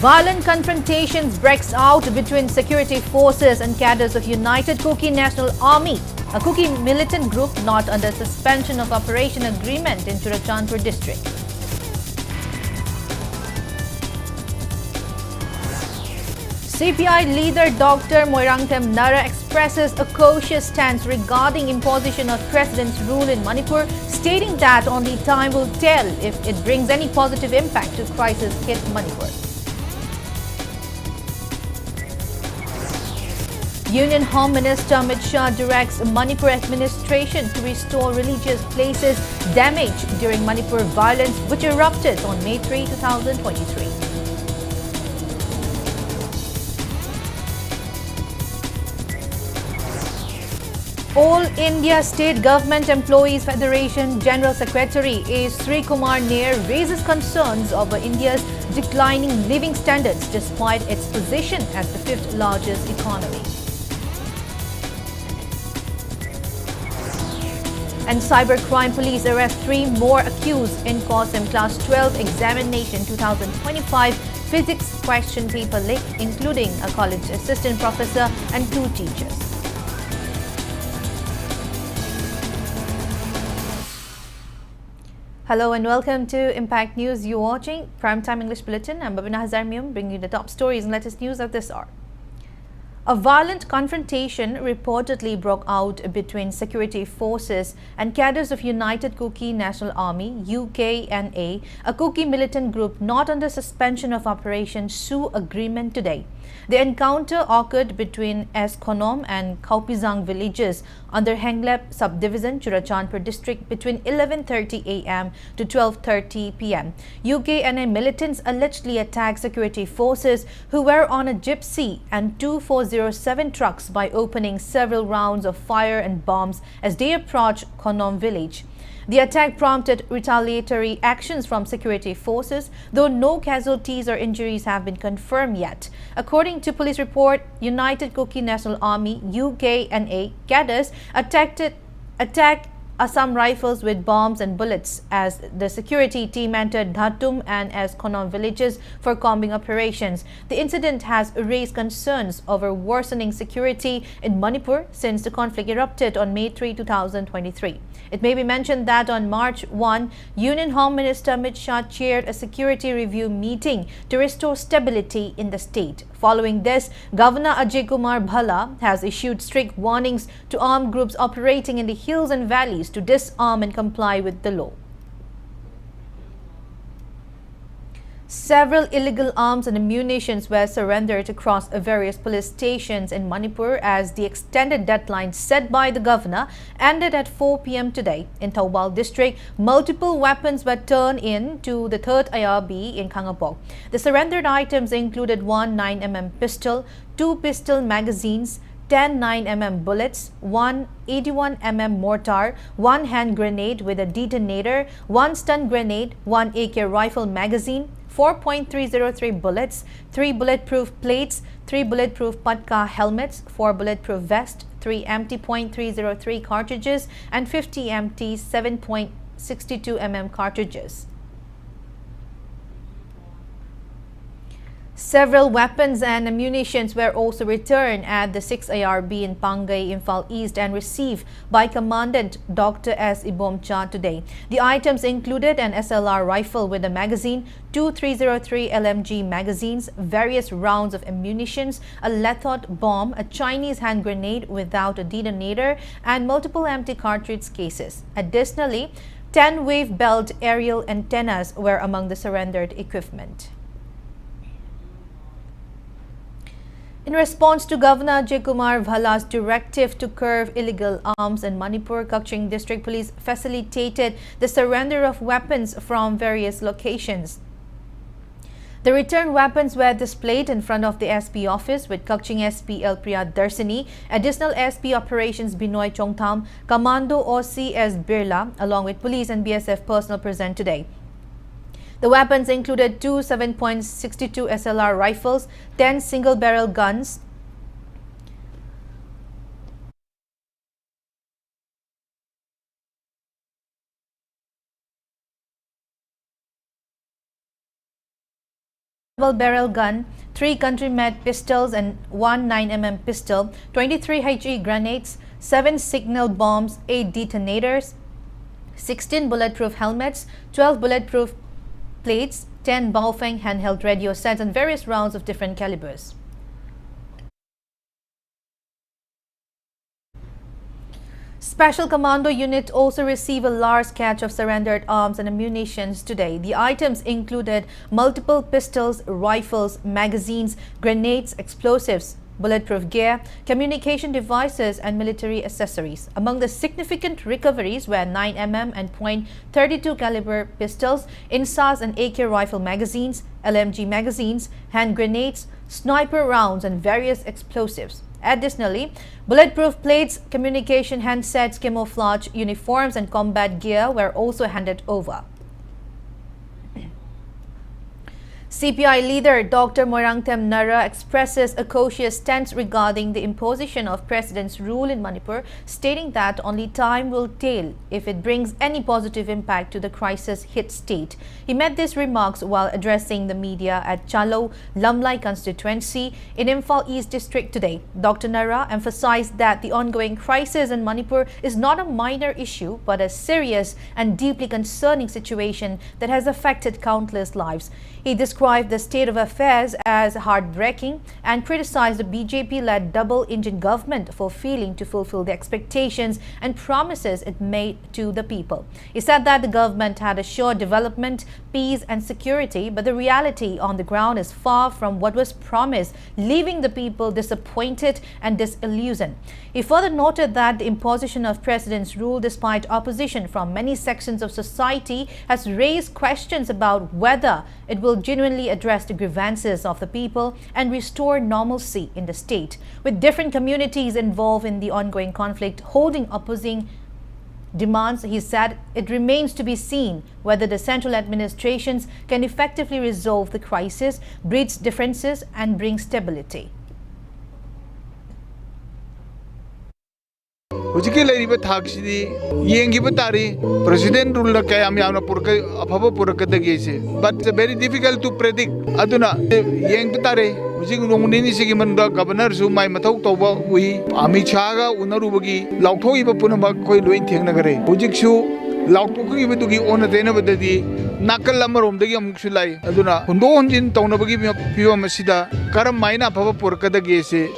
Violent confrontations breaks out between security forces and cadres of United Kuki National Army, a Kuki militant group not under suspension of operation agreement in Churachandpur district. CPI leader Dr. Moirangthem Nara expresses a cautious stance regarding imposition of president's rule in Manipur, stating that only time will tell if it brings any positive impact to crisis-hit Manipur. Union Home Minister Amit Shah directs Manipur administration to restore religious places damaged during Manipur violence which erupted on May 3, 2023. All India State Government Employees Federation General Secretary A. Sri Kumar Nair raises concerns over India's declining living standards despite its position as the fifth largest economy. And Cybercrime Police arrest 3 more accused in COSM Class 12 Examination 2025 Physics Question Paper leak, including a college assistant professor and 2 teachers. Hello and welcome to Impact News. You're watching Primetime English Bulletin. I'm BABINA HAJARIMAYUM, bringing you the top stories and latest news of this hour. A violent confrontation reportedly broke out between security forces and cadres of United Kuki National Army (UKNA), a Kuki militant group not under suspension of Operation Sioux agreement today. The encounter occurred between Konom and Kaupizang villages under Henglep subdivision, Churachandpur district between 11:30 a.m. to 12:30 p.m. UKNA militants allegedly attacked security forces who were on a gypsy and 2407 trucks by opening several rounds of fire and bombs as they approached Konom village. The attack prompted retaliatory actions from security forces, though no casualties or injuries have been confirmed yet. According to police report, United Kuki National Army (UKNA) cadres attacked Assam rifles with bombs and bullets as the security team entered Dhatum and Konom villages for combing operations. The incident has raised concerns over worsening security in Manipur since the conflict erupted on May 3, 2023. It may be mentioned that on March 1, Union Home Minister Amit Shah chaired a security review meeting to restore stability in the state. Following this, Governor Ajay Kumar Bhalla has issued strict warnings to armed groups operating in the hills and valleys to disarm and comply with the law. Several illegal arms and ammunitions were surrendered across various police stations in Manipur as the extended deadline set by the governor ended at 4 p.m. today. In Thoubal district, multiple weapons were turned in to the 3rd IRB in Kangapok. The surrendered items included 1 9mm pistol, 2 pistol magazines, 10 9mm bullets, 1 81mm mortar, 1 hand grenade with a detonator, 1 stun grenade, 1 AK rifle magazine, 4.303 bullets, 3 bulletproof plates, 3 bulletproof patka helmets, 4 bulletproof vests, 3 empty .303 cartridges, and 50 empty 7.62mm cartridges. Several weapons and ammunitions were also returned at the 6th IRB in Pangay, Imphal East and received by Commandant Dr. S. Ibomcha today. The items included an SLR rifle with a magazine, 2 .303 LMG magazines, various rounds of ammunitions, a lethot bomb, a Chinese hand grenade without a detonator, and multiple empty cartridge cases. Additionally, 10 wave belt aerial antennas were among the surrendered equipment. In response to Governor Ajay Kumar Bhalla's directive to curb illegal arms in Manipur, Kakching District Police facilitated the surrender of weapons from various locations. The returned weapons were displayed in front of the SP office with Kakching SP L. Priya Darsani, Additional SP Operations Binoy Chongtham, Commando OCS Birla, along with police and BSF personnel present today. The weapons included 2 7.62 SLR rifles, 10 single-barrel guns, double-barrel gun, 3 country-made pistols and 1 9mm pistol, 23 HE grenades, 7 signal bombs, 8 detonators, 16 bulletproof helmets, 12 bulletproof plates, 10 Baofeng handheld radio sets and various rounds of different calibers. Special Commando Unit also received a large catch of surrendered arms and ammunitions today. The items included multiple pistols, rifles, magazines, grenades, explosives, bulletproof gear, communication devices and military accessories. Among the significant recoveries were 9mm and .32 caliber pistols, INSAS and AK rifle magazines, LMG magazines, hand grenades, sniper rounds and various explosives. Additionally, bulletproof plates, communication handsets, camouflage uniforms and combat gear were also handed over. CPI leader Dr. Moirangthem Nara expresses a cautious stance regarding the imposition of President's rule in Manipur, stating that only time will tell if it brings any positive impact to the crisis-hit state. He made these remarks while addressing the media at Chalo, Lamlai constituency in Imphal East district today. Dr. Nara emphasized that the ongoing crisis in Manipur is not a minor issue but a serious and deeply concerning situation that has affected countless lives. He described the state of affairs as heartbreaking and criticized the BJP-led double-engine government for failing to fulfill the expectations and promises it made to the people. He said that the government had assured development, peace and security, but the reality on the ground is far from what was promised, leaving the people disappointed and disillusioned. He further noted that the imposition of President's rule, despite opposition from many sections of society, has raised questions about whether it will genuinely address the grievances of the people and restore normalcy in the state. With different communities involved in the ongoing conflict holding opposing demands, he said it remains to be seen whether the central administrations can effectively resolve the crisis, bridge differences and bring stability. Hujiki leriba thaksidi yengiba tari president rule kayam yamna purka afaba purka dagese, but it's very difficult to predict. Aduna yengba tare hujik nongni sigi manda governor su mai mathau toba ui Amit Shah ga unarubagi lauthoi ba punama koi loin thengna gare hujik su lauthoi ba dugi ona dena badadi nakal amarom dagi amuksu lai aduna hundo honjin taunabagi piwa masida karam maina afaba purka dagese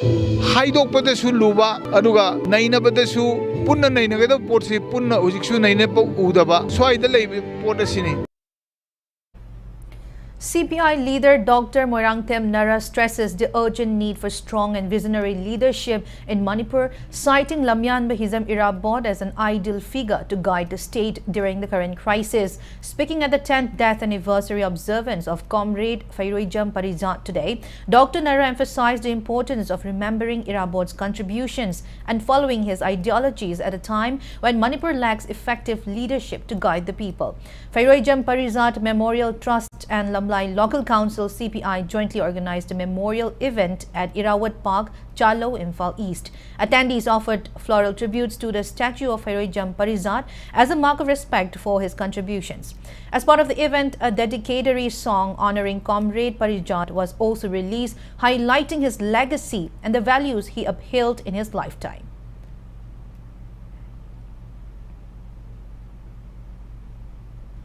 haidok pada su luba aduga naina pada su punna naina gada porsi punna hujik su naina pa udaba swaida lei pot asini. CPI leader Dr. Moirangthem Nara stresses the urgent need for strong and visionary leadership in Manipur, citing Lamyan Bahizam Irabod as an ideal figure to guide the state during the current crisis. Speaking at the 10th death anniversary observance of Comrade Fairoijam Parizat today, Dr. Nara emphasized the importance of remembering Irabod's contributions and following his ideologies at a time when Manipur lacks effective leadership to guide the people. Fairoijam Parizat Memorial Trust and Lamlai Local Council CPI jointly organized a memorial event at Irawat Park, Chalo, Imphal East. Attendees offered floral tributes to the statue of Fairoijam Parizat as a mark of respect for his contributions. As part of the event, a dedicatory song honoring Comrade Parizat was also released, highlighting his legacy and the values he upheld in his lifetime.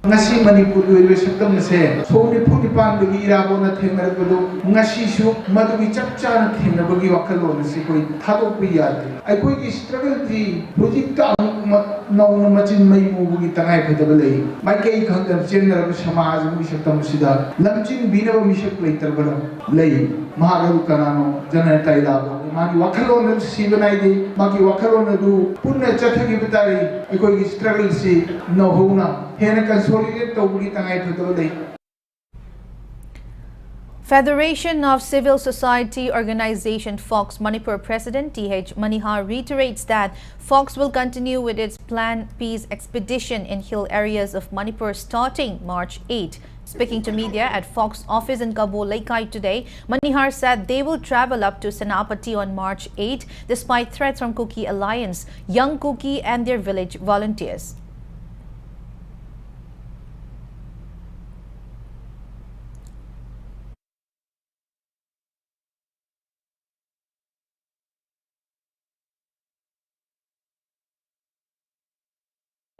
Ngasi Manipur wi saktam se soni phuni pan gi irabo na thengna badu ngasi su madu gi chapcha na thengna bagi wakalo na se koi thado pi yad ai koi gi struggle ji project ta naw na machin mai mu gi tangai phadaba lei mai kai khangam chenna ba samaj mi saktam sida lamchin bina ba mi sak lei tar bala lei mahagaru kanano jana tai labo magi wakalo na si banai di magi wakalo na du punna chathagi bitari ai koi gi struggle si no hona Federation of Civil Society Organization Fox Manipur President T.H. Manihar reiterates that Fox will continue with its planned peace expedition in hill areas of Manipur starting March 8. Speaking to media at Fox office in Kabul Laikai today, Manihar said they will travel up to Senapati on March 8 despite threats from Kuki Alliance, Young Kuki and their village volunteers.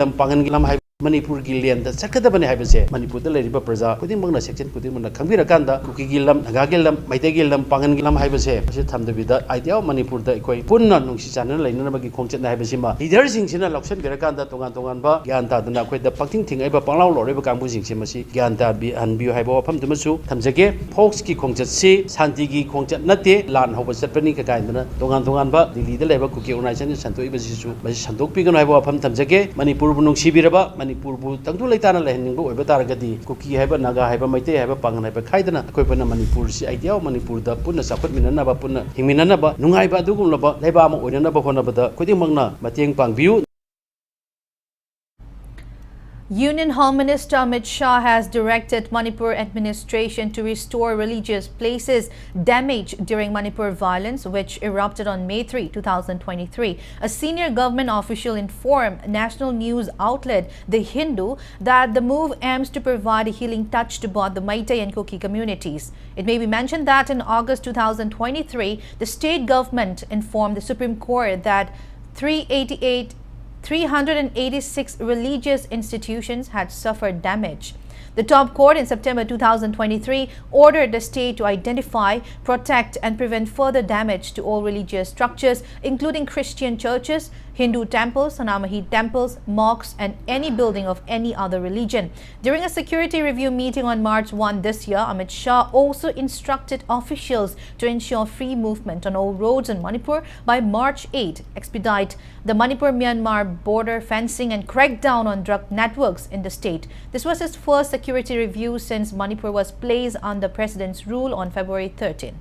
Pangan lam hai Manipur Gillian, the Sakadabani Habase, Manipur the Lady Praza, putting Mona section, putting Mona Kambira Kanda, Cookie Gilam, Nagagilam, Maitagilam, Pangangilam Habase, Tam the Vida, idea of Manipur the Equi, Puna, Nuxana, like Nabaki Content Habasima. He there is in Sina Loxen, Verakanda, Tongantonganba, Ganta, the Nakwe, the Packing thing, Eva Pangao, or Eva Campus in Simasi, Ganta, and Biohabo, Pamdamasu, Tamzake, Pokski Content C, Santigi Content Nate, Lan Hobos Panica Kindana, Tongantonganba, the leader level cookie organization, Santo Ibasisu, Santok Pigan Habo, Pam Tamzake, Manipur Bunuk Manipur Tangu Latana Landing, Betaragadi, Cookie have a Naga have a Maite have a Pangan have a Kaidana, Kopana Manipur, idea of Manipur, the Puna Saput Minanaba Puna, Himinanaba, Nungaiba Dugulaba, Lebama, or Yanaba Honabata, Kodimangna, Matiang Pang View. Union Home Minister Amit Shah has directed Manipur administration to restore religious places damaged during Manipur violence, which erupted on May 3, 2023. A senior government official informed national news outlet The Hindu that the move aims to provide a healing touch to both the Meitei and Kuki communities. It may be mentioned that in August 2023, the state government informed the Supreme Court that 386 religious institutions had suffered damage. The top court in September 2023 ordered the state to identify, protect and prevent further damage to all religious structures, including Christian churches, Hindu temples, Sanamahi temples, mosques and any building of any other religion. During a security review meeting on March 1 this year, Amit Shah also instructed officials to ensure free movement on all roads in Manipur by March 8, expedite the Manipur-Myanmar border fencing and crack down on drug networks in the state. This was his first security review since Manipur was placed under President's rule on February 13.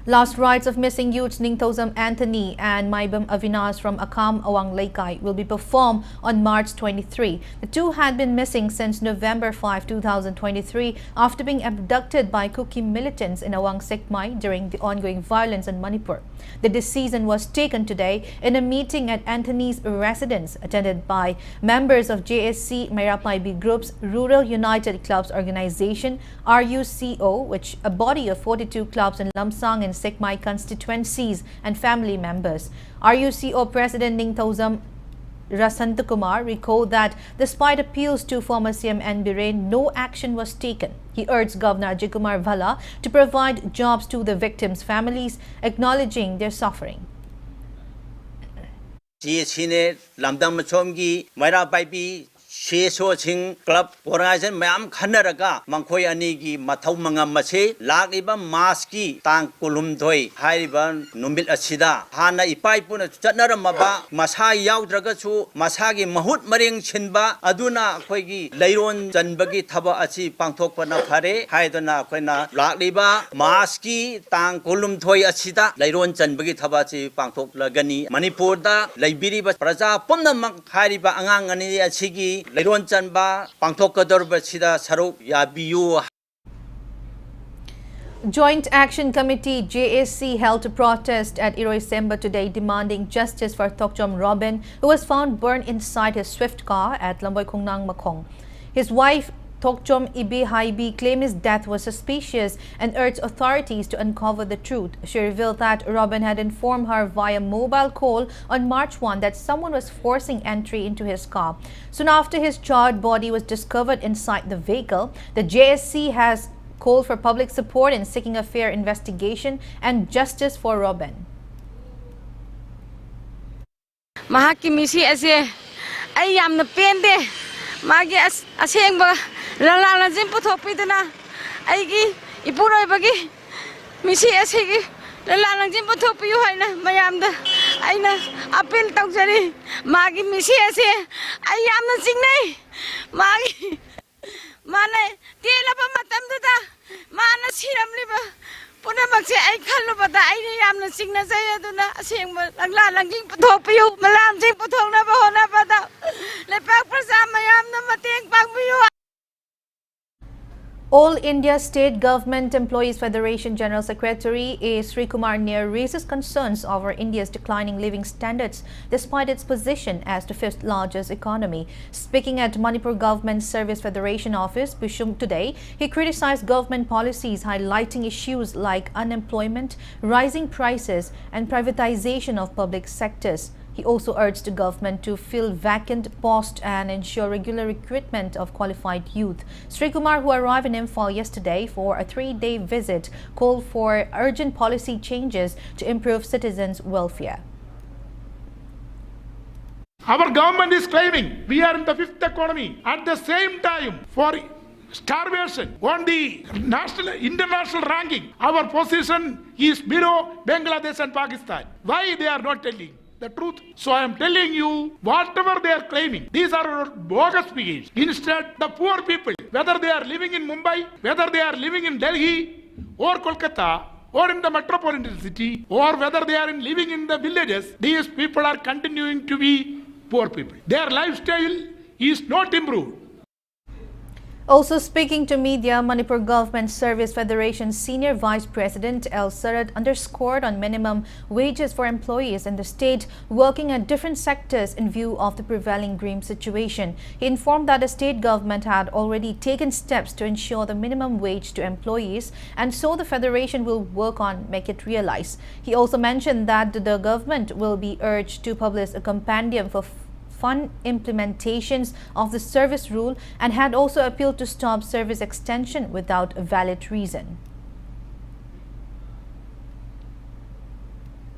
Last rites of missing youths Ningthosam Anthony and Maibam Avinas from Akam Awang Laikai will be performed on March 23. The two had been missing since November 5, 2023 after being abducted by Kuki militants in Awang Sekmai during the ongoing violence in Manipur. The decision was taken today in a meeting at Anthony's residence attended by members of JSC Mairapaibi Group's Rural United Clubs Organization RUCO, which a body of 42 clubs in Lamsang and Sekmai constituencies and family members. RUCO President Ningthosam Rasantakumar recalled that despite appeals to former CM N. Biren, no action was taken. He urged Governor Ajay Kumar Bhalla to provide jobs to the victims' families, acknowledging their suffering. Shesho Club Organization Mayam Kanaraga, Mankoy Anigi, Matau Mangamase, Lagiba Maski, Tank Kulumdoi, Hariban, Numbil Asida, Hana Ipaipuna, Maba, Masai Yaudragasu, Masagi Mahut Maring Chinba, Aduna, Koigi, Layron, Janbagi Taba Achi, Pantokana Pare, Haidana, Quena, Lagiba, Maski, Tank Kulumdoi Asida, Layron, Janbagi Tabachi, Pantok Lagani, Manipurda, Laibiri, Praza, Punda Hariba Angangani Achigi. Joint Action Committee JSC held a protest at Iroisemba today demanding justice for Tokchom Robin, who was found burned inside his Swift car at Lamboy Kungnang Makong. His wife Tokchom Ibe Haibi claimed his death was suspicious and urged authorities to uncover the truth. She revealed that Robin had informed her via mobile call on March 1 that someone was forcing entry into his car. Soon after his charred body was discovered inside the vehicle, the JSC has called for public support in seeking a fair investigation and justice for Robin. Mahaki misi ase ay yamna pende magi asengba Lala Jim Potopidana, Aigi, Ipura Bagi, Missy Asigi, Lala Jim Potopi, Mayamda, Aina, Apil Toxari, Magi Missy Ase, I am the signay, Magi, Mana, Tila Matamda, Mana Siram Liver, Punamaxi, I can't but I am the signal Sayaduna, saying Lala Jim Potopi, Malam Jim Potona, Bahona, Lepakasa, Mayam, the Mating Bangbu. All India State Government Employees Federation General Secretary A. Sri Kumar Nair raises concerns over India's declining living standards despite its position as the fifth largest economy. Speaking at Manipur Government Service Federation Office, Bishum today, he criticized government policies highlighting issues like unemployment, rising prices and privatization of public sectors. He also urged the government to fill vacant posts and ensure regular recruitment of qualified youth. Sri Kumar, who arrived in Imphal yesterday for a 3-day visit, called for urgent policy changes to improve citizens' welfare. Our government is claiming we are in the fifth economy. At the same time, for starvation on the international ranking, our position is below Bangladesh and Pakistan. Why they are not telling the truth? So I am telling you, whatever they are claiming, these are bogus figures. Instead, the poor people, whether they are living in Mumbai, whether they are living in Delhi or Kolkata, or in the metropolitan city, or whether they are living in the villages, these people are continuing to be poor people. Their lifestyle is not improved. Also speaking to media, Manipur Government Service Federation Senior Vice President L. Sarad underscored on minimum wages for employees in the state working at different sectors in view of the prevailing grim situation. He informed that the state government had already taken steps to ensure the minimum wage to employees, and so the federation will work on make it realize. He also mentioned that the government will be urged to publish a compendium for fund implementations of the service rule and had also appealed to stop service extension without a valid reason.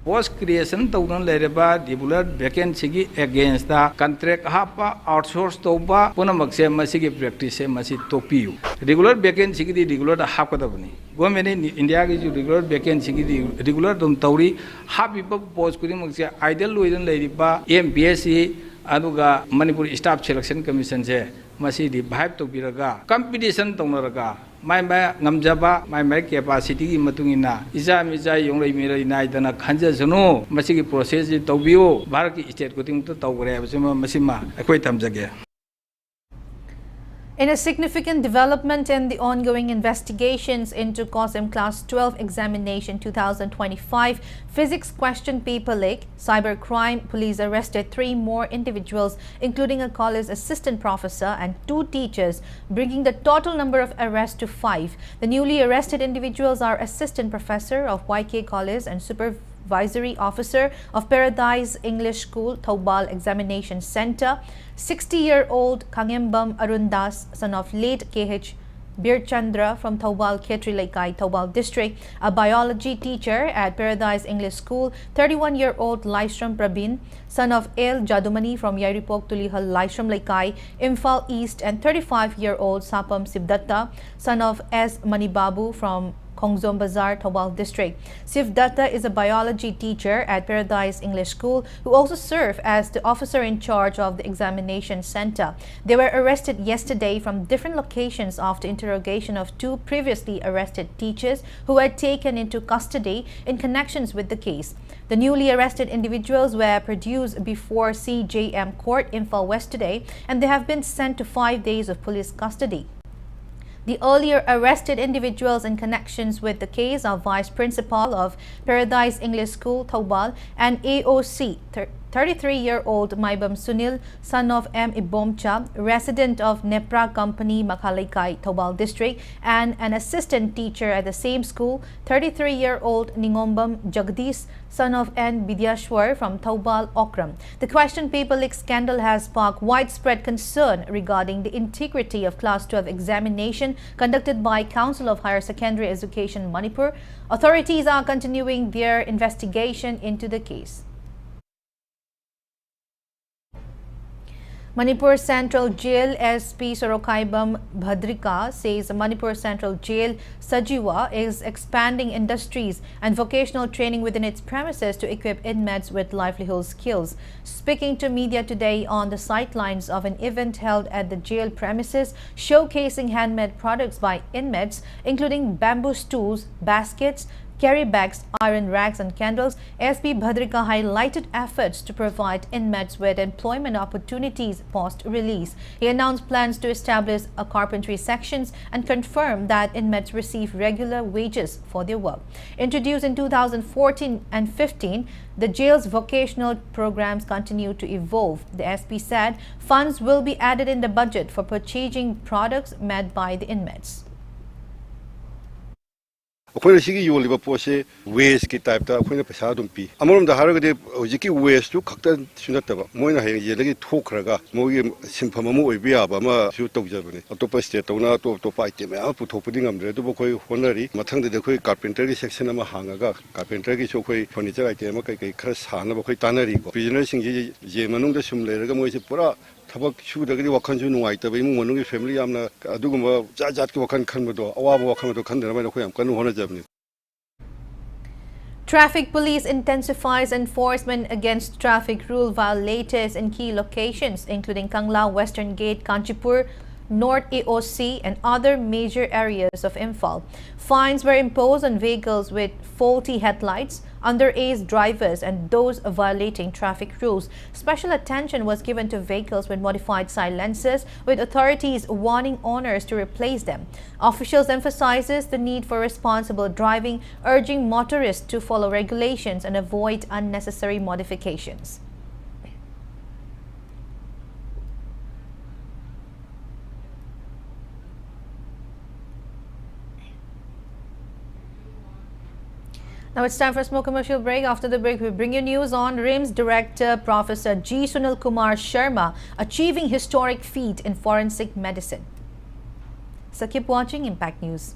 Post creation tawna lereba regular vacancy against the contract hapa outsource toba punamakse masigi practice masi topiu regular vacancy di regular hakadabani government in India ki regular vacancy di regular dum tawri happy post kuri makse ideal loidan leriba MPSC aduga Manipur Staff Selection Commission je masi di vibe to biraga competition tawna mai ngamjaba mai capacity gi matungina isa yonglei mirai nai dana khanja jano masi gi process ji tawbiyo bharat ki state kuting to tawgre absima masima akoi tamjage. In a significant development in the ongoing investigations into COSM Class 12 Examination 2025 Physics Question Paper Leak, Cybercrime Police arrested 3 more individuals, including a college assistant professor and 2 teachers, bringing the total number of arrests to 5. The newly arrested individuals are Assistant Professor of YK College and Supervisory Officer of Paradise English School, Thoubal Examination Center, 60-year-old Kangembam Arundas, son of late KH Birchandra from Thoubal Khetri Laikai, Thoubal District, a biology teacher at Paradise English School, 31-year-old Laishram Prabin, son of El Jadumani from Yairipok Tulihal Laishram Laikai, Imphal East, and 35-year-old Sapam Sibdatta, son of S. Manibabu from Khongzom Bazar, Thoubal District. Sivdatta is a biology teacher at Paradise English School who also served as the officer in charge of the examination center. They were arrested yesterday from different locations after interrogation of 2 previously arrested teachers who were taken into custody in connections with the case. The newly arrested individuals were produced before CJM Court Imphal West today, and they have been sent to 5 days of police custody. The earlier arrested individuals in connections with the case are Vice Principal of Paradise English School, Thoubal, and AOC, 33-year-old Maibam Sunil, son of M. Ibomcha, resident of Nepra Company, Makhalaikai, Thoubal District, and an assistant teacher at the same school, 33-year-old Ningombam Jagdish, son of N. Bidyashwar from Thoubal, Okram. The question paper leak scandal has sparked widespread concern regarding the integrity of Class 12 examination conducted by Council of Higher Secondary Education Manipur. Authorities are continuing their investigation into the case. Manipur Central Jail SP Sorokaibam Bhadrika says Manipur Central Jail Sajiwa is expanding industries and vocational training within its premises to equip inmates with livelihood skills. Speaking to media today on the sidelines of an event held at the jail premises showcasing handmade products by inmates, including bamboo stools, baskets, carry bags, iron racks and candles, SP Bhadrika highlighted efforts to provide inmates with employment opportunities post-release. He announced plans to establish a carpentry sections and confirmed that inmates receive regular wages for their work. Introduced in 2014 and 15, the jail's vocational programs continue to evolve. The SP said funds will be added in the budget for purchasing products made by the inmates. ꯑꯩꯈꯣꯏꯅ ꯁꯤꯒꯤ ꯌꯣꯜꯂꯤꯕ ꯄꯣꯠꯁꯦ ꯋꯦꯁꯀꯤ ꯇꯥꯏꯞꯇ ꯑꯩꯈꯣꯏꯅ ꯄꯩꯁꯥ ꯑꯗꯨꯝ ꯄꯤ ꯑꯃꯔꯣꯝꯗ ꯍꯥꯏꯔꯒꯗꯤ ꯍꯧꯖꯤꯛꯀꯤ ꯋꯦꯁꯇꯨ ꯈꯛꯇꯁꯨ ꯅꯠꯇꯕ ꯃꯣꯏꯅ ꯍꯌꯦꯡ ꯌꯦꯟꯗꯒꯤ ꯊꯣꯛꯈ꯭ꯔꯒ ꯃꯣꯏꯒꯤ ꯁꯤꯟꯐꯝ ꯑꯃ ꯑꯣꯏꯕ ꯌꯥꯕ ꯑꯃꯁꯨ ꯇꯧꯖꯕꯅꯤ ꯑꯇꯣꯞꯄ ꯁ꯭ꯇꯦꯠꯇꯧꯅ ꯑꯇꯣꯞ ꯑꯇꯣꯞꯄ ꯑꯥꯏꯇꯦꯝ ꯃꯌꯥꯝ ꯄꯨꯊꯣꯛꯄꯗꯤ ꯉꯝꯗ꯭ꯔꯦ ꯑꯗꯨꯕꯨ ꯑꯩꯈꯣꯏ ꯍꯣꯠꯅꯔꯤ ꯃꯊꯪꯗꯗꯤ ꯑꯩꯈꯣꯏ ꯀꯥꯔꯄꯦꯟꯇꯔꯒꯤ ꯁꯦꯛꯁꯟ ꯑꯃ ꯍꯥꯡꯉꯒ ꯀꯥꯔꯄꯦꯟꯇꯔꯒꯤꯁꯨ ꯑꯩꯈꯣꯏ ꯐꯔꯅꯤꯆꯔ ꯑꯥꯏꯇꯦꯝ ꯑꯃ ꯀꯩ ꯈꯔ ꯁꯥꯅꯕ ꯑꯩꯈꯣꯏ ꯇꯥꯟꯅꯔꯤꯀꯣ ꯄ꯭ꯔꯤꯖꯅꯔꯁꯤꯡꯁꯤ ꯖꯦꯜ ꯃꯅꯨꯡꯗ ꯁꯨꯝ ꯂꯩꯔꯒ ꯃꯣꯏꯁꯦ ꯄꯨꯔꯥ ꯊꯕꯛ ꯁꯨꯗ꯭ꯔꯒꯗꯤ ꯋꯥꯈꯜꯁꯨ ꯅꯨꯡꯉꯥꯏꯇꯕ ꯏꯃꯨꯡ ꯃꯅꯨꯡꯒꯤ ꯐꯦꯃꯤꯂꯤ ꯌꯥꯝꯅ ꯑꯗꯨꯒꯨꯝꯕ ꯖꯥꯠ ꯖꯥꯠꯀꯤ ꯋꯥꯈꯜ ꯈꯟꯕꯗꯣ ꯑꯋꯥꯕ ꯋꯥꯈꯜꯗꯣ ꯈꯟꯗꯅꯕ ꯑꯩꯈꯣꯏ ꯌꯥꯝ ꯀꯟꯅ ꯍꯣꯠꯅꯖꯕꯅꯤ. Traffic police intensifies enforcement against traffic rule violators in key locations, including Kangla, Western Gate, Kanchipur, North AOC, and other major areas of Imphal. Fines were imposed on vehicles with faulty headlights, underage drivers, and those violating traffic rules. Special attention was given to vehicles with modified silencers, with authorities warning owners to replace them. Officials emphasizes the need for responsible driving, urging motorists to follow regulations and avoid unnecessary modifications. Now it's time for a small commercial break. After the break, we bring you news on RIMS Director Professor G. Sunil Kumar Sharma achieving historic feat in forensic medicine. So keep watching Impact News.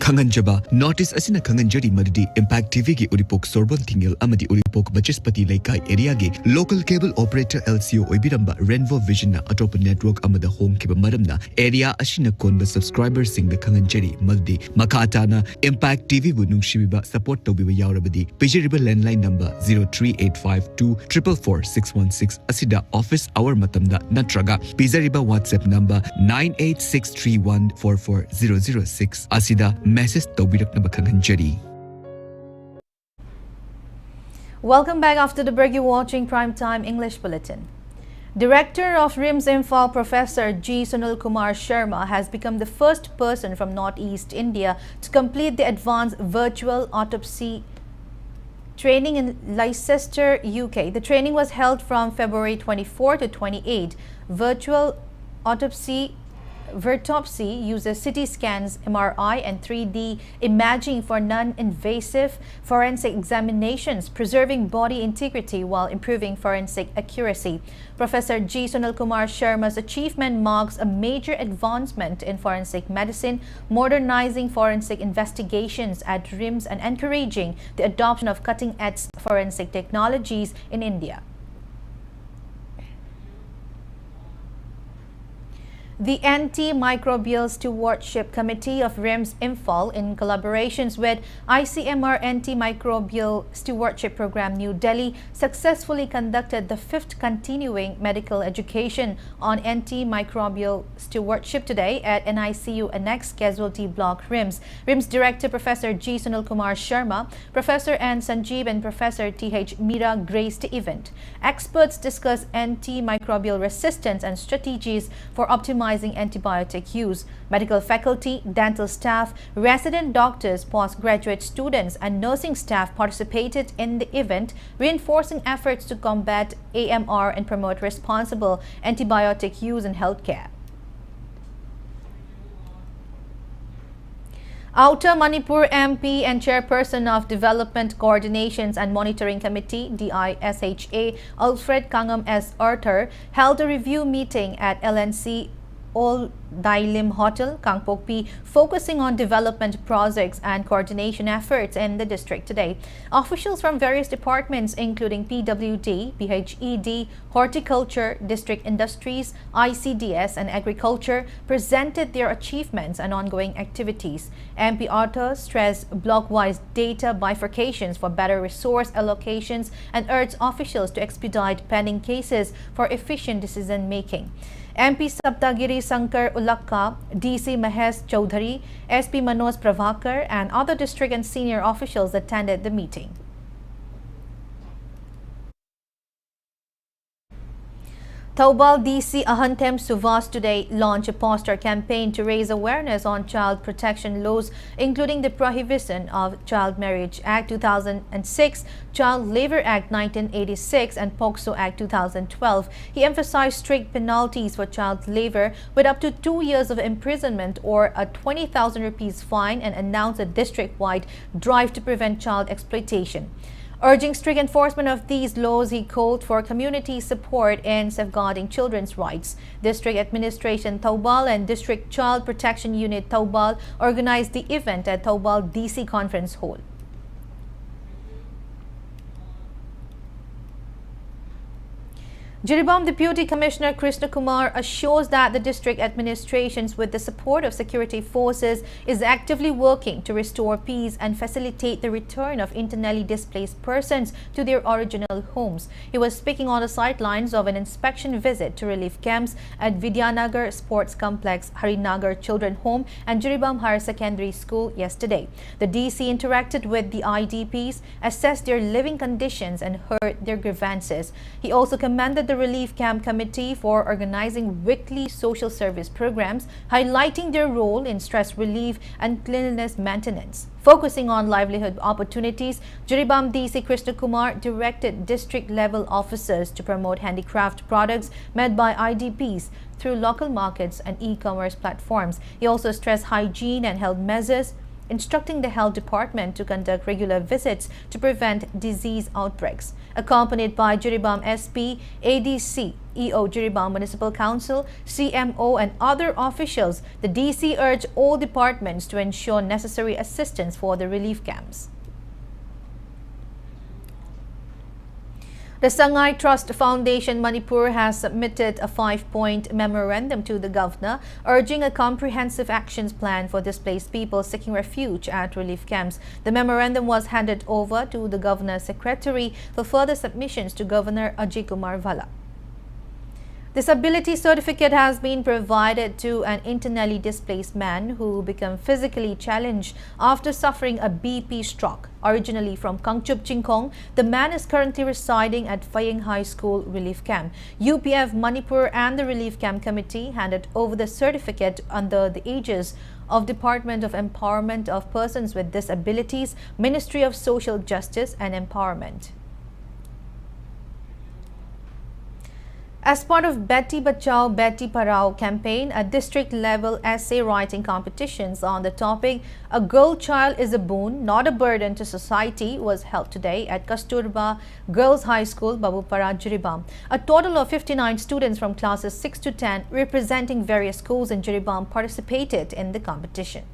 Khanganjaba notice asina khanganjari madudi Impact TV gi Uripok Sorbon Tingil amadi Uripok Bachispati Laikai area gi local cable operator LCO oibiramba Renvo Vision na atopa network amada home kiba maramna area asina konba subscribers sing the khanganjari madudi makatana Impact TV bu nungshibiba support tobiba yaurabadi pijiriba landline number 03852 444 asida office hour matamda natraga pizariba WhatsApp number 98631440006 asida message tobiraknaba khanganjari. Welcome back. After the break, you're watching Primetime English Bulletin. Director of RIMS Imphal, Professor G. Sunil Kumar Sharma, has become the first person from Northeast India to complete the advanced virtual autopsy training in Leicester, UK. The training was held from February 24 to 28. Virtopsy uses CT scans, MRI, and 3D imaging for non-invasive forensic examinations, preserving body integrity while improving forensic accuracy. Professor G. Sunil Kumar Sharma's achievement marks a major advancement in forensic medicine, modernizing forensic investigations at RIMS and encouraging the adoption of cutting-edge forensic technologies in India. The Antimicrobial Stewardship Committee of RIMS Imphal, in collaborations with ICMR Antimicrobial Stewardship Program New Delhi, successfully conducted the 5th continuing medical education on antimicrobial stewardship today at NICU Annex Casualty Block RIMS. RIMS Director Professor G. Sunil Kumar Sharma, Professor N. Sanjeev, and Professor T.H. Meera graced the event. Experts discussed antimicrobial resistance and strategies for optimizing antibiotic use. Medical faculty, dental staff, resident doctors, postgraduate students, and nursing staff participated in the event, reinforcing efforts to combat AMR and promote responsible antibiotic use in healthcare. Outer Manipur MP and Chairperson of Development Coordinations and Monitoring Committee, DISHA, Alfred Kangam S. Arthur, held a review meeting at LNC All Dailim Hotel, Kangpokpi, focusing on development projects and coordination efforts in the district today. Officials from various departments, including PWD, PHED, Horticulture, District Industries, ICDS, and Agriculture, presented their achievements and ongoing activities. MP Arthur stressed block-wise data bifurcations for better resource allocations and urged officials to expedite pending cases for efficient decision-making. MP Saptagiri Sankar Ulakka, DC Mahesh Chaudhary, SP Manoj Pravakar, and other district and senior officials attended the meeting. Thoubal DC Ahantem Suvas today launched a poster campaign to raise awareness on child protection laws, including the Prohibition of Child Marriage Act 2006, Child Labor Act 1986, and POCSO Act 2012. He emphasized strict penalties for child labor with up to 2 years of imprisonment or a 20,000 rupees fine, and announced a district-wide drive to prevent child exploitation. Urging strict enforcement of these laws, he called for community support in safeguarding children's rights. District Administration Thoubal and District Child Protection Unit Thoubal organized the event at Thoubal DC Conference Hall. Jiribam Deputy Commissioner Krishna Kumar assures that the district administrations, with the support of security forces, is actively working to restore peace and facilitate the return of internally displaced persons to their original homes. He was speaking on the sidelines of an inspection visit to relief camps at Vidyanagar Sports Complex, Harinagar Children Home and Jiribam Higher Secondary School yesterday. The DC interacted with the IDPs, assessed their living conditions and heard their grievances. He also commended the Relief Camp Committee for organizing weekly social service programs, highlighting their role in stress relief and cleanliness maintenance. Focusing on livelihood opportunities, Jiribam DC Krishna Kumar directed district-level officers to promote handicraft products made by IDPs through local markets and e-commerce platforms. He also stressed hygiene and health measures, instructing the health department to conduct regular visits to prevent disease outbreaks. Accompanied by Jiribam SP, ADC, EO Jiribam Municipal Council, CMO and other officials, the DC urged all departments to ensure necessary assistance for the relief camps. The Sangai Trust Foundation Manipur has submitted a 5-point memorandum to the governor, urging a comprehensive actions plan for displaced people seeking refuge at relief camps. The memorandum was handed over to the governor's secretary for further submissions to Governor Ajay Kumar Vala. Disability certificate has been provided to an internally displaced man who became physically challenged after suffering a BP stroke. Originally from Kangchup Chingkong, the man is currently residing at Phayeng High School Relief Camp. UPF Manipur and the Relief Camp Committee handed over the certificate under the aegis of Department of Empowerment of Persons with Disabilities, Ministry of Social Justice and Empowerment. As part of Beti Bachao, Beti Parao campaign, a district-level essay writing competitions on the topic "A Girl Child is a Boon, Not a Burden to Society" was held today at Kasturba Girls High School, Babupara, Jiribam. A total of 59 students from classes 6 to 10, representing various schools in Jiribam, participated in the competition.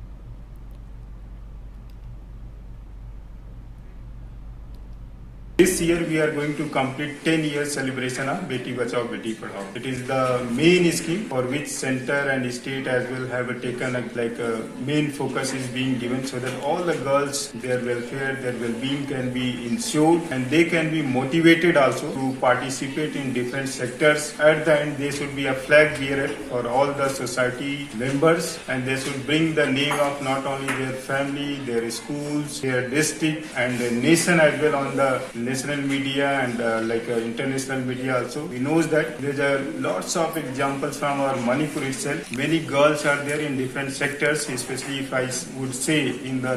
This year we are going to complete 10 years celebration of Beti Bachao Beti Padhao. It is the main scheme for which center and state as well have taken a main focus is being given so that all the girls, their welfare, their well-being can be ensured and they can be motivated also to participate in different sectors. At the end they should be a flag bearer for all the society members and they should bring the name of not only their family, their schools, their district and the nation as well on the national media and international media also. We know that there are lots of examples from our Manipur itself. Many girls are there in different sectors, especially if I would say in the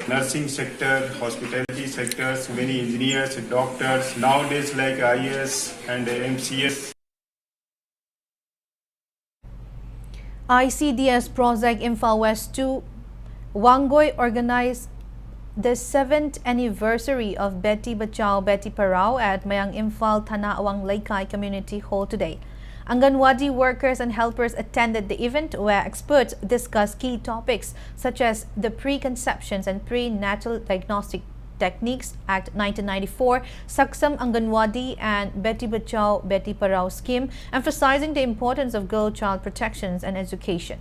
nursing sector, hospitality sectors, many engineers, doctors, nowadays like IAS and MCS. ICDS Project Imphal West 2 Wangoi organized the 7th anniversary of Beti Bachao Beti Parao at Mayang Imphal Thana Awang Laikai Community Hall today. Anganwadi workers and helpers attended the event where experts discussed key topics such as the preconceptions and prenatal diagnostic Techniques Act 1994, Saksam Anganwadi and Beti Bachao Beti Parao scheme, emphasizing the importance of girl-child protections and education.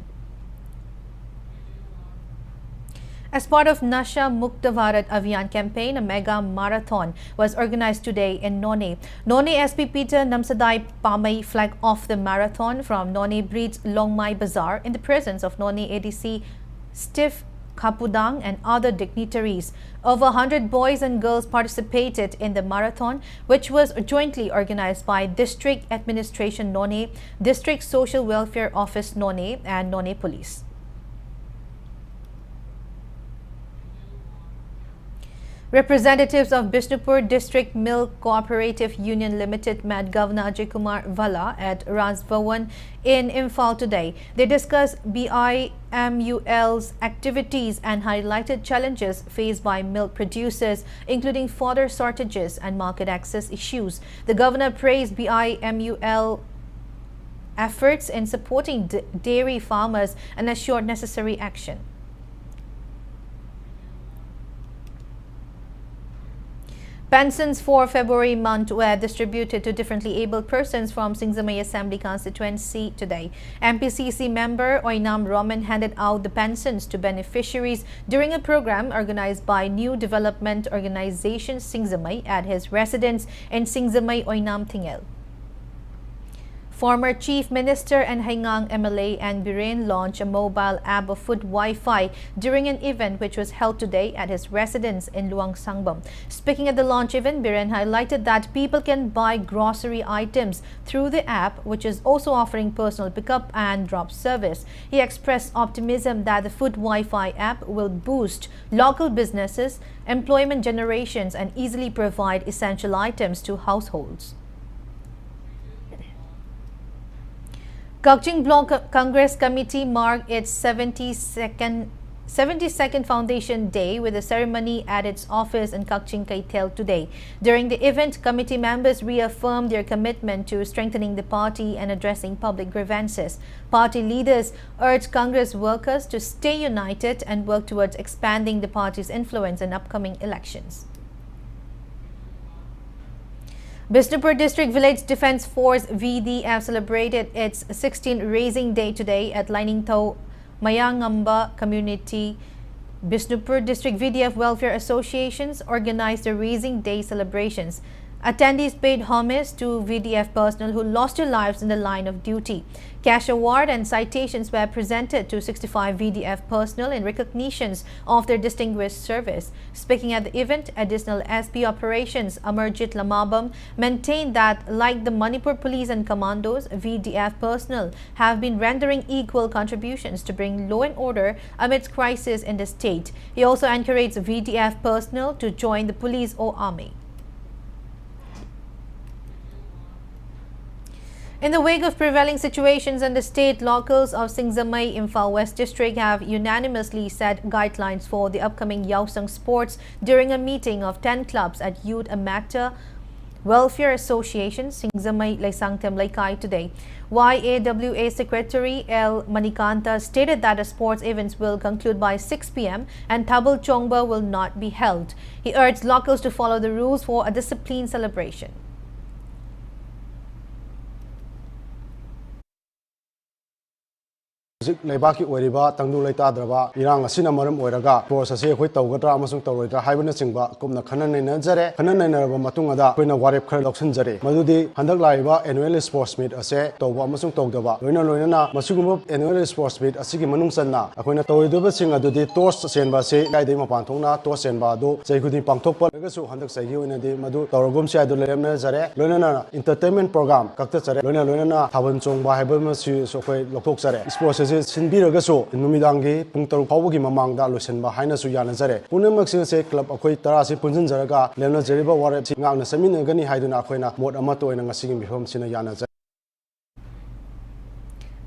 As part of Nasha Mukta Bharat Abhiyan campaign, a mega marathon was organized today in None. None SP Peter Namsadai Pamay flagged off the marathon from None Breed's Longmai Bazaar in the presence of None ADC Steve Kapudang, and other dignitaries. Over 100 boys and girls participated in the marathon, which was jointly organized by District Administration None, District Social Welfare Office None, and None Police. Representatives of Bishnupur District Milk Cooperative Union Limited met Governor Ajay Kumar Vala at Rajbhawan in Imphal today. They discussed BIMUL's activities and highlighted challenges faced by milk producers, including fodder shortages and market access issues. The governor praised BIMUL efforts in supporting dairy farmers and assured necessary action. Pensions for February month were distributed to differently abled persons from Singzamay Assembly constituency today. MPCC member Oinam Roman handed out the pensions to beneficiaries during a program organized by New Development Organization Singzamay at his residence in Singzamay, Oinam Tingel. Former Chief Minister and Haingang MLA and Biren launched a mobile app of food Wi-Fi during an event which was held today at his residence in Luang Sangbam. Speaking at the launch event, Biren highlighted that people can buy grocery items through the app, which is also offering personal pickup and drop service. He expressed optimism that the food Wi-Fi app will boost local businesses, employment generations, and easily provide essential items to households. Kagching Block Congress Committee marked its 72nd Foundation Day with a ceremony at its office in Kagching Kaitel today. During the event, committee members reaffirmed their commitment to strengthening the party and addressing public grievances. Party leaders urged Congress workers to stay united and work towards expanding the party's influence in upcoming elections. Bishnupur District Village Defence Force VDF celebrated its 16th Raising Day today at Lainingtho Mayangamba Community. Bishnupur District VDF Welfare Associations organized the Raising Day celebrations. Attendees paid homage to VDF personnel who lost their lives in the line of duty. Cash award and citations were presented to 65 VDF personnel in recognitions of their distinguished service. Speaking at the event, Additional SP Operations Amarjit Lamabam maintained that, like the Manipur Police and Commandos, VDF personnel have been rendering equal contributions to bring law and order amidst crisis in the state. He also encouraged VDF personnel to join the police or army. In the wake of prevailing situations in the state, locals of Singzamay, Imphal West District have unanimously set guidelines for the upcoming Yaosang Sports during a meeting of 10 clubs at Youth Amata Welfare Association, Singzamay, Laisangtem, Laikai today. YAWA Secretary L. Manikanta stated that the sports events will conclude by 6 p.m. and Tabul Chongba will not be held. He urged locals to follow the rules for a disciplined celebration. Leibaki Oriba, Tangu Letadraba, Irang, Sinamarum Oraga, Porsa, Togatra, Amasung Torita, Hibana Singba, Kumna Kanan in Nazare, Kanan in Matungada, Queen of Warep Kerloxan Zare, Madudi, Handak Laiva, annual sports meet, Ase, Toba Amasung Togdava, Luna, Masugum, annual sports meet, Asiki Manungsana, Aquina Toiduba Singa, Dudi, Tos, Senbase, Gaidima Pantona, Tos and Bado, Sekudi Pangtopa, Legasu, Handak Sayu in the Madu, Torogum Shadulem Zare, Luna, entertainment program, Kakta Luna, Havan Chong, Bahibamasu, Soke, Lokoksare, sports. Sinbiragaso, Numidangi, Punto Pawagi Mamanga, Lucenba, Haina Suyana Zare, Punamak say club, Akoi Tarasi, Punzan Zaraga, Lena Zeriba, Warren, Samin, Gani Haiduna Aquina, Mot Amato, and a singing before Sinayana.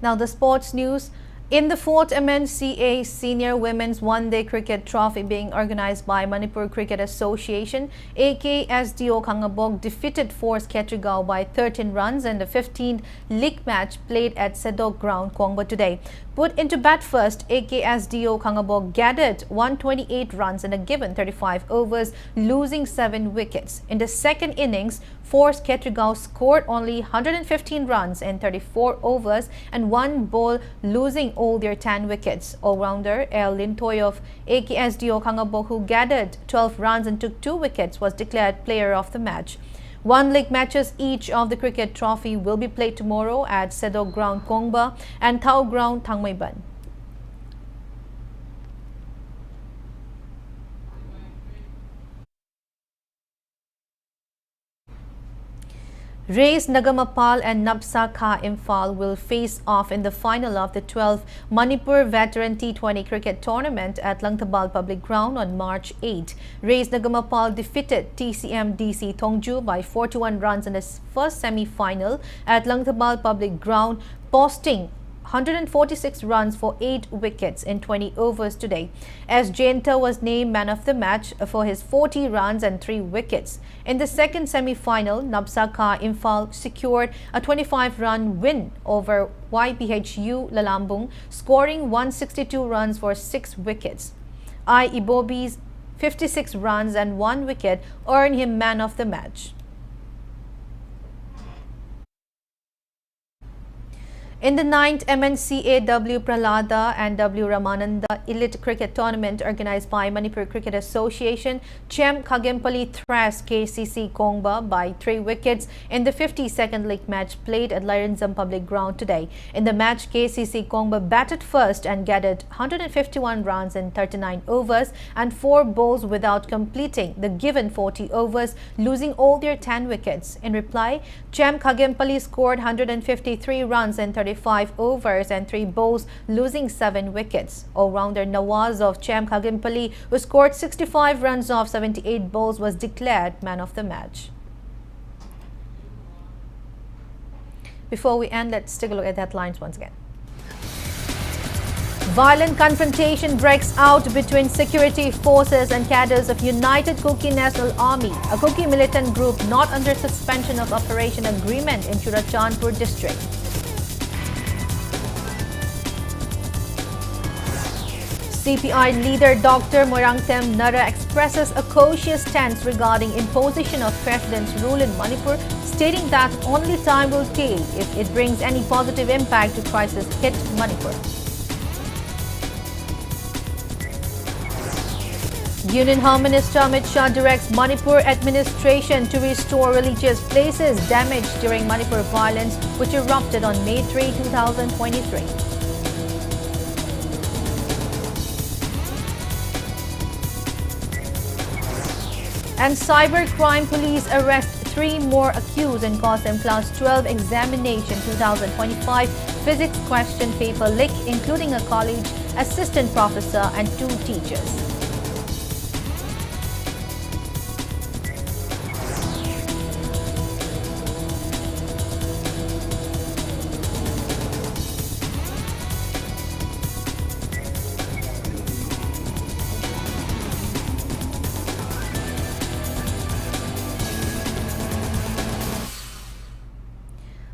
Now the sports news. In the 4th MNCA Senior Women's One-Day Cricket Trophy being organized by Manipur Cricket Association, AKSDO Kangabok defeated Force Ketrigao by 13 runs in the 15th league match played at Sedok Ground, Kwangba today. Put into bat first, AKSDO Kangabok gathered 128 runs in a given 35 overs, losing 7 wickets. In the second innings, Force Ketrigao scored only 115 runs in 34 overs and 1 ball, losing all their 10 wickets. All-rounder El Lintoy of AKSDO Kangabok, who gathered 12 runs and took 2 wickets, was declared player of the match. 1 league matches each of the cricket trophy will be played tomorrow at Sedok Ground, Kongba and Thao Ground, Thangmaiban. Race Nagamapal and Napsa Kha Imphal will face off in the final of the 12th Manipur Veteran T20 Cricket Tournament at Langtabal Public Ground on March 8. Race Nagamapal defeated TCM DC Thongju by 41 runs in its first semi-final at Langtabal Public Ground, posting 146 runs for 8 wickets in 20 overs today, as Jainta was named man of the match for his 40 runs and 3 wickets. In the second semi-final, Napsa Kha Imphal secured a 25-run win over YPHU Lalambung, scoring 162 runs for 6 wickets. I Ibobi's 56 runs and 1 wicket earned him man of the match. In the 9th MNCA W Prahlada and W Ramananda Elite Cricket Tournament organized by Manipur Cricket Association, Chem Khagempally thrashed KCC Kongba by 3 wickets in the 52nd league match played at Lairanzam Public Ground today. In the match, KCC Kongba batted first and gathered 151 runs in 39 overs and 4 balls without completing the given 40 overs, losing all their 10 wickets. In reply, Chem Khagempally scored 153 runs in 35 overs and 3 balls, losing 7 wickets. All-rounder Nawaz of Chem Khagempally, who scored 65 runs off 78 balls, was declared man of the match. Before we end, let's take a look at the headlines once again. Violent confrontation breaks out between security forces and cadres of United Kuki National Army, a Kuki militant group not under suspension of operation agreement in Churachandpur district. CPI leader Dr. Morangtem Nara expresses a cautious stance regarding imposition of president's rule in Manipur, stating that only time will tell if it brings any positive impact to crisis-hit Manipur. Union Home Minister Amit Shah directs Manipur administration to restore religious places damaged during Manipur violence, which erupted on May 3, 2023. And cybercrime police arrest 3 more accused in COSM Class 12 examination 2025 physics question paper leak, including a college assistant professor and 2 teachers.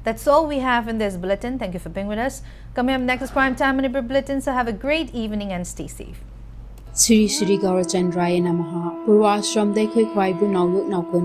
That's all we have in this bulletin. Thank you for being with us. Coming up next is Prime Time Manipur Bulletin, so have a great evening and stay safe. Sri Sri Gaurachandraya Namaha. Purvashram Dekhoi Khwai Bu Nauyuk Naukun.